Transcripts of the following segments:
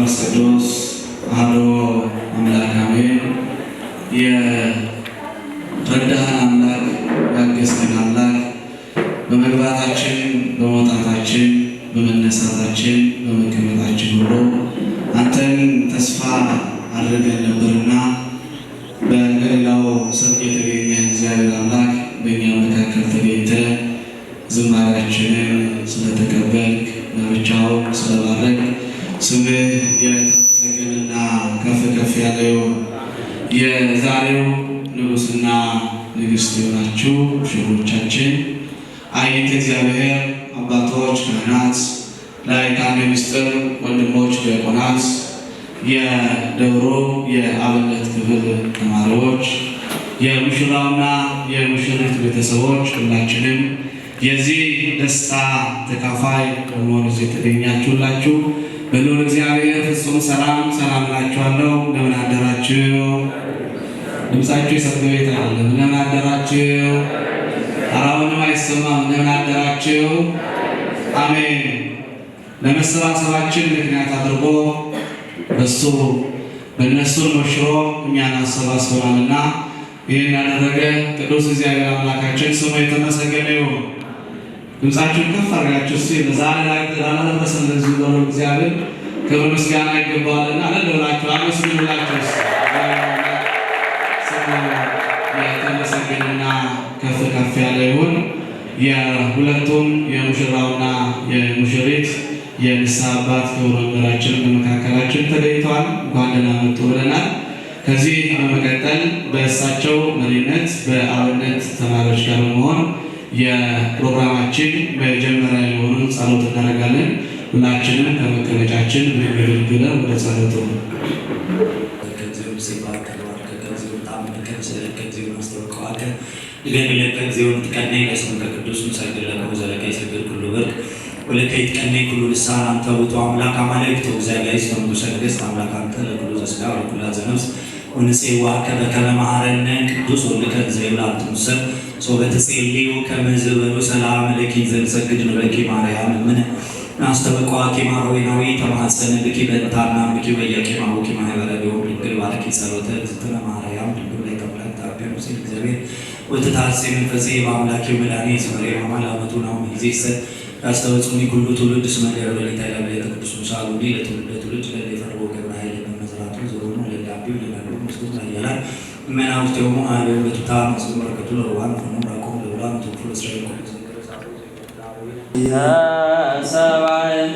መንፈስ ቅዱስ አሐዱ አምላክ አሜን። የረዳህን አምላክ ያገዝከን አምላክ በመግባታችን በመውጣታችን በመነሳታችን በመቀመጣችን ሁሉ አንተን ተስፋ አድርገን ነበርና በገሊላው ሰርግ የተገኘ እግዚአብሔር አምላክ በእኛ መካከል ተገኝተ ዝማሬያችንን ስለተቀበልክ ለብቻው ስለባረክ ስምህ የተመሰገነና ከፍ ከፍ ያለ ይሁን። የዛሬው ንጉሥና ንግሥት የሆናችሁ ሙሽሮቻችን አይንተ እግዚአብሔር አባቶች ካህናት፣ ላይካነ ምስጢር ወንድሞች ዲያቆናት፣ የደብሮ የአብነት ክፍል ተማሪዎች፣ የሙሽራውና የሙሽሪት ቤተሰቦች ሁላችንም የዚህ ደስታ ተካፋይ በመሆን እዚህ የተገኛችሁላችሁ በልዑል እግዚአብሔር ፍጹም ሰላም እላችኋለሁ። እንደምን አደራችሁ? ድምፃችሁ የሰርግ ቤት አይደለም። እንደምን አደራችሁ? አራውንም አይሰማም። እንደምን አደራችሁ? አሜን። ለመሰባሰባችን ምክንያት አድርጎ በእነሱን ወሽሮ እኛን አሰባስበናልና ይህን ያደረገ ቅዱስ እግዚአብሔር አምላካችን ስሙ የተመሰገነ ይሁን። ድምፃችሁን ከፍ አድርጋችሁ እስቲ ለዛሬ ላደረሰን ለዚህ ለልዑል እግዚአብሔር ክብር ምስጋና ይገባዋልና ለደብራችሁ አመስግኑላችሁ። ስሙ የተመሰገነና ከፍ ከፍ ያለ ይሁን። የሁለቱም የሙሽራውና የሙሽሪት የንስሐ አባት ክቡር መምህራችን በመካከላችን ተገኝተዋል። እንኳን ደህና መጡ ብለናል። ከዚህ በመቀጠል በእሳቸው መሪነት በአብነት ተማሪዎች ጋር በመሆን የፕሮግራማችን መጀመሪያ የሆኑን ጸሎት እናደርጋለን። ሁላችንም ከመቀመጫችን ብድግ ብለን ወደ ጸሎቱ ወለከ ይትቀነይ ኩሉ ልሳን አንተ ውእቱ አምላክ አማልክት ወእግዚአብሔር ይስመ ነገሥት አምላክ አንተ ለኩሉ ዘሥጋ ወለኩሉ ዘነፍስ ወንጽዋከ በከመ መሐረነ ቅዱስ ወልከ ዘይብላ አንትሙሰ ሶበተጼልዩ ከመ ዝበሉ ሰላም ለኪ ዘንሰግድ ንበኪ ማርያም ምን ናስተበቋኪ ማርያዊ ተማጸነ ብኪ በእንታና ብኪ በየቂ ማውኪ ማህበረ ቢሆን ድንግል ባርኪ ጸሎተ እግዝእትነ ማርያም ድንግል ላይ ተብላት ታቢያ ሙሴ እግዚአብሔር ወተታሴ መንፈሴ በአምላኪ መድኃኒት ስመሬ ማማል አመቱ ነው ይዜሰ ያስተወጽኒ ኩሉ ትውልድ እስመ ገብረ ሊታይ ለቤተ ቅዱስ ሳሉዲ ለትውልድ ለፈርቦ ገብረ ኃይል በመዝራቱ ዘሮኑ ለዳቢው ለዳሉ ምስቱን ያያላል መናውት ደግሞ አለ በቱታ መስመር በረከቱ ለዋን ሆኖ ራቆም ለብራም ተፍሮ እስራኤል ያ ሰባን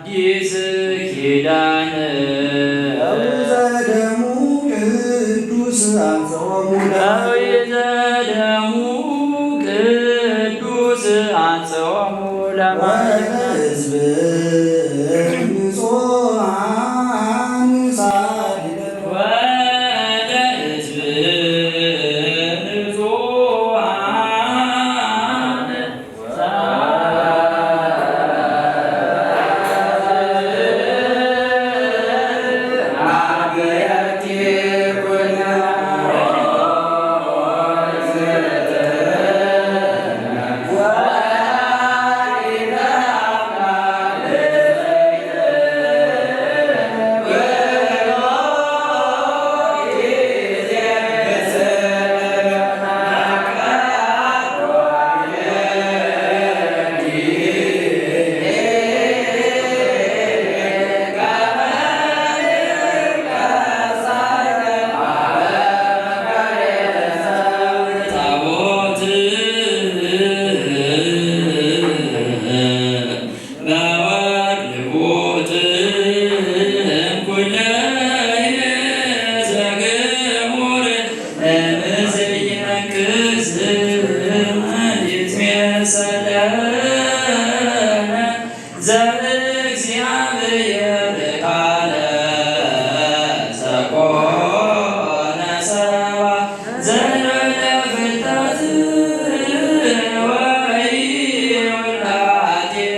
አዲስ ኪዳን ዘደሙ ቅዱስ አንጾሙ ለሕዝብ ንጹሐን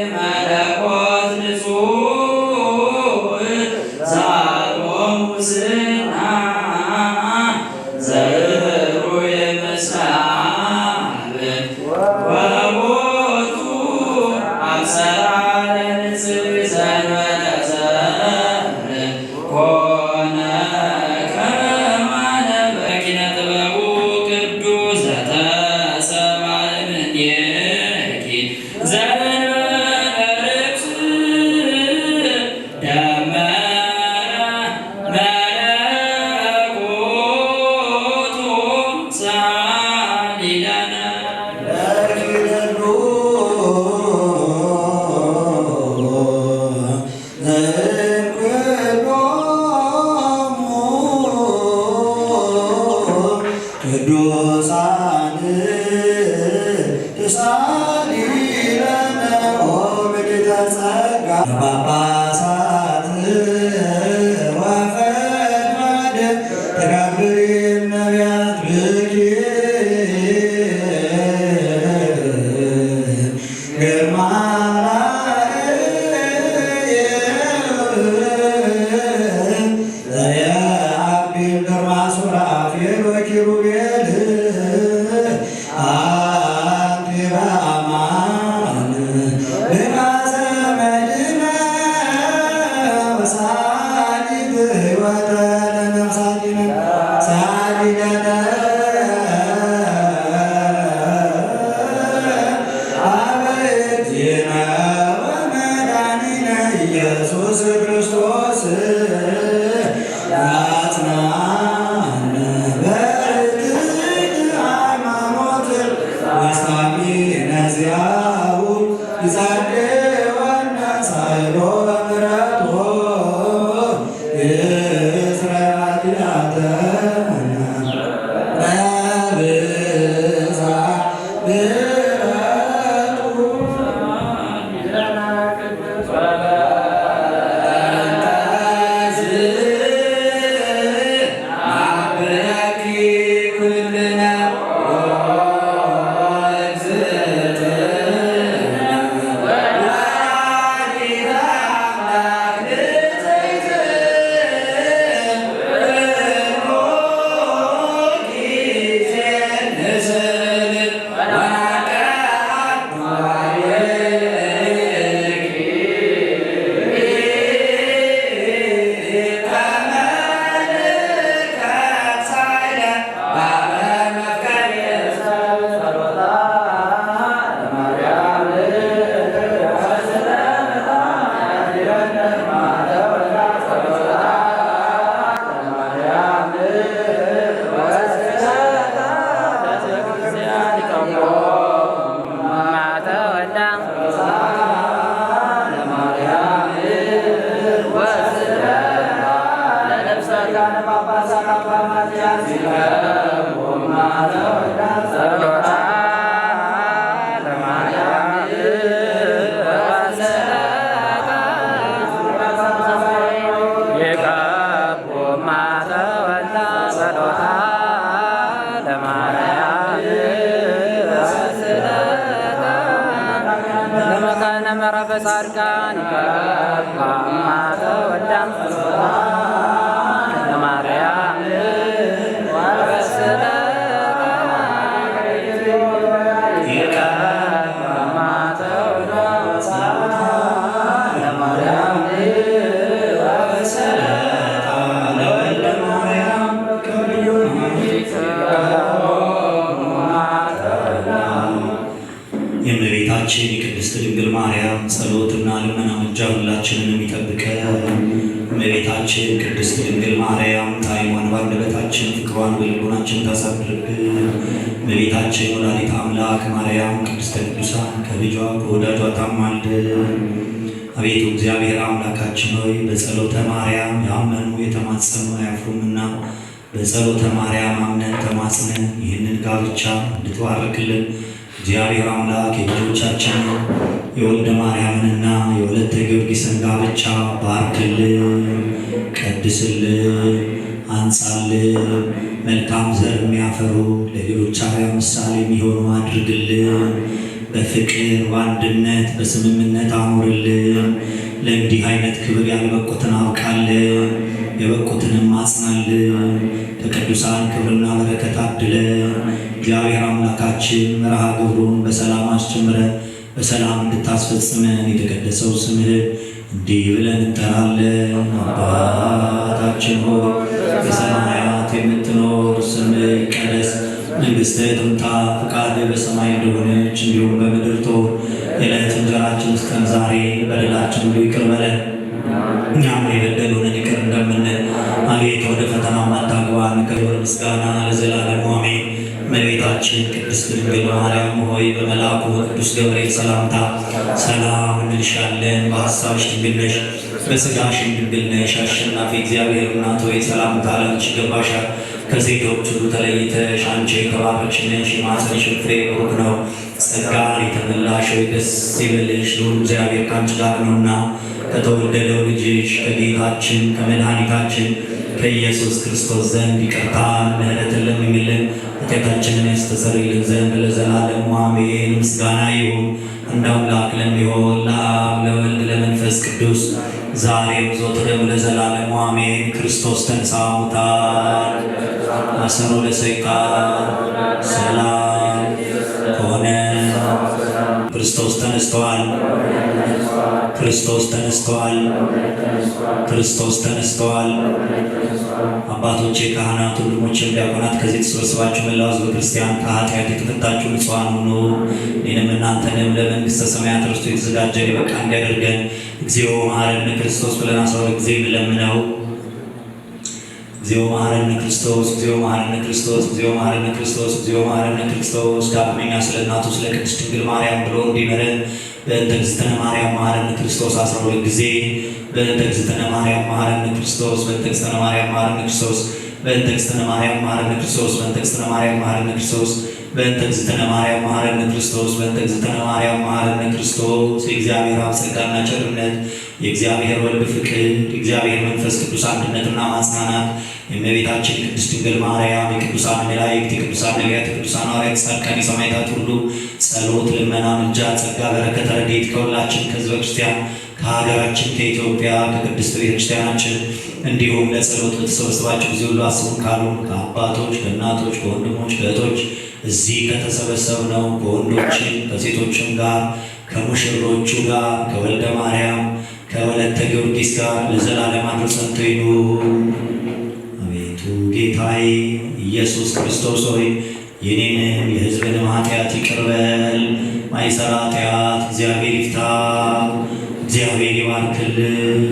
Amen. መለኮት ንጹሕ ዛሎም ውስና ዘህሩይ ምስራብ ወቦቱ አብሰራ ለንጽሕ ዘንበለ ዘር ኮነ ከማነ በኪነ ጥበቡ ቅዱስ ዘተሰብአ እምኔኪ ዘእንበለ ርክስ ደመረ መለኮቱ ሳሊለነ ለኪደሉ ቅዱሳን ተሳሊለነ ወምልዕተ ጸጋ ጳጳሳት ወፈድፋደ ተጋብሪ ነቢያት ብኪ ግርማ ዘየአቢል ግርማ ሱራፌል ወኪሩቤል አንቲ በአማን ብቃሰ መድኅነ ወሳሊት ሕይወተ ለነፍሳቲነ ሳሊለነ አበ እግዚእነ ወመድኃኒነ ኢየሱስ ክርስቶስ ያጽናነ በርትዕት ሃይማኖት ወስታሚነ ዚአሁ ይጸልወነ ሳይሎ ምሕረቱ ይስረይ ኃጢአተነ በብዛ ምሕረቱ አብረኪ ኩልነ ጻድቃን አማተ ወዳም ለማርያም ወበስለ አማተ ለማርያም ወበስለ የእመቤታችን የቅድስት ድንግል ማርያም ጸሎትና ልመና ምልጃ ሁላችንን የሚጠብቀን። እመቤታችን ቅድስት ድንግል ማርያም ጣዕሟን በአንደበታችን ፍቅሯን በልቦናችን ታሳድርብን። እመቤታችን ወላዲተ አምላክ ማርያም ቅድስተ ቅዱሳን ከልጇ ከወዳጇ ታማልደን። አቤቱ እግዚአብሔር አምላካችን ሆይ በጸሎተ ማርያም ያመኑ የተማጸኑ አያፍሩምና በጸሎተ ማርያም አምነን ተማጽነን ይህንን ጋብቻ እንድትባርክልን እግዚአብሔር አምላክ የልጆቻችንን የወልደ ማርያምንና የወለተ ጊዮርጊስን ጋብቻ ባርክልን፣ ቀድስልን፣ አንጻልን። መልካም ዘር የሚያፈሩ ለሌሎች አርአያ ምሳሌ የሚሆኑ አድርግልን። በፍቅር በአንድነት በስምምነት አኑርልን። ለእንዲህ አይነት ክብር ያልበቁትን አብቃልን፣ የበቁትንም አጽናልን። ከቅዱሳን ክብርና በረከት አድለን። እግዚአብሔር አምላካችን መርሃ ግብሩን በሰላም አስጀምረን በሰላም እንድታስፈጽመን የተቀደሰው ስምህ እንዲህ ብለን እንጠራለን። አባታችን ሆይ በሰማያት የምትኖር ስምህ ይቀደስ፣ መንግሥትህ ትምጣ፣ ፈቃድህ በሰማይ እንደሆነች እንዲሁም በምድር ትሁን። የዕለት እንጀራችንን ስጠን ዛሬ፣ በደላችን ሁሉ ይቅር በለን እኛም የበደሉንን ይቅር እንደምንል፣ አቤቱ ወደ ፈተና አታግባን፣ ክብር ምስጋና ለዘላለሙ አሜን። እመቤታችን ቅድስት ድንግል ማርያም ሆይ በመልአኩ ቅዱስ ገብርኤል ሰላምታ ሰላም እንልሻለን። በሐሳብሽ ድንግል ነሽ፣ በሥጋሽም ድንግል ነሽ። አሸናፊ እግዚአብሔር እናት ሆይ ሰላምታ ላንቺ ይገባሻል። ከሴቶች ሁሉ ተለይተሽ አንቺ የተባረክሽ ነሽ፣ የማኅፀንሽ ፍሬ ቡሩክ ነው። ጸጋን የተመላሽ ሆይ ደስ ይበልሽ፣ ልዑል እግዚአብሔር ከአንቺ ጋር ነውና ከተወደደው ልጅሽ ከጌታችን ከመድኃኒታችን ከኢየሱስ ክርስቶስ ዘንድ ይቅርታን ምሕረትን ለምኝልን ኃጢአታችንን ያስተሰርይልን ዘንድ ለዘላለሙ አሜን። ምስጋና ይሁን እንደ አምላክ ለሚሆን ለአብ ለወልድ ለመንፈስ ቅዱስ ዛሬም ዘወትርም ለዘላለሙ አሜን። ክርስቶስ ተንሥአ እሙታን አሰሮ ለሰይጣን ሰላም ሆነ። ክርስቶስ ተነስተዋል። ክርስቶስ ተነስተዋል። ክርስቶስ ተነስተዋል። አባቶቼ፣ ካህናት፣ ወንድሞቼ፣ ዲያቆናት ከዚህ ተሰብስባችሁ መላው ሕዝበ ክርስቲያን ከኃጢአት የተፈታችሁ ንጹሐን ሁኑ። እኔንም እናንተንም ለመንግሥተ ሰማያት ርስቱ የተዘጋጀ የበቃ እንዲያደርገን እግዚኦ መሐረነ ክርስቶስ ብለን 12 ጊዜ የምንለምነው። እግዚኦ መሐረነ ክርስቶስ፣ እግዚኦ መሐረነ ክርስቶስ፣ እግዚኦ መሐረነ ክርስቶስ፣ እግዚኦ መሐረነ ክርስቶስ። ዳግመኛ ስለ እናቱ ስለ ቅድስት ድንግል ማርያም ብሎ እንዲምረን በእንተ እግዝእትነ ማርያም መሐረነ ክርስቶስ 12 ጊዜ። በእንተ እግዝእትነ ማርያም መሐረነ ክርስቶስ፣ በእንተ እግዝእትነ ማርያም መሐረነ ክርስቶስ፣ በእንተ እግዝእትነ ማርያም መሐረነ ክርስቶስ፣ በእንተ እግዝእትነ ማርያም መሐረነ ክርስቶስ፣ በእንተ እግዝእትነ ማርያም መሐረነ ክርስቶስ፣ በእንተ እግዝእትነ ማርያም መሐረነ ክርስቶስ። የእግዚአብሔር አብ ጸጋና ቸርነት፣ የእግዚአብሔር ወልድ ፍቅር፣ የእግዚአብሔር መንፈስ ቅዱስ አንድነትና ማጽናናት፣ የእመቤታችን ቅድስት ድንግል ማርያም፣ የቅዱሳን መላእክት፣ የቅዱሳን ነቢያት፣ የቅዱሳን ሐዋርያት፣ ጻድቃን፣ የሰማዕታት ሁሉ ጸሎት፣ ልመና፣ ምልጃ፣ ጸጋ፣ በረከት፣ ረድኤት ከሁላችን ከሕዝበ ክርስቲያን ከሀገራችን ከኢትዮጵያ ከቅድስት ቤተክርስቲያናችን እንዲሁም ለጸሎት በተሰበሰባችሁ ጊዜ ሁሉ አስቡን ካሉን ከአባቶች ከእናቶች ከወንድሞች ከእህቶች እዚህ ከተሰበሰብነው ከወንዶችም ከሴቶችም ጋር ከሙሽሮቹ ጋር ከወልደ ማርያም ከወለተ ጊዮርጊስ ጋር ለዘላለም አድሮ ጸንቶ ይኑር። አቤቱ ጌታዬ ኢየሱስ ክርስቶስ ሆይ የኔንም የሕዝብንም ኃጢአት ይቅር በል። ማይሰራ ኃጢአት እግዚአብሔር ይፍታ። እግዚአብሔር ይባርክልን።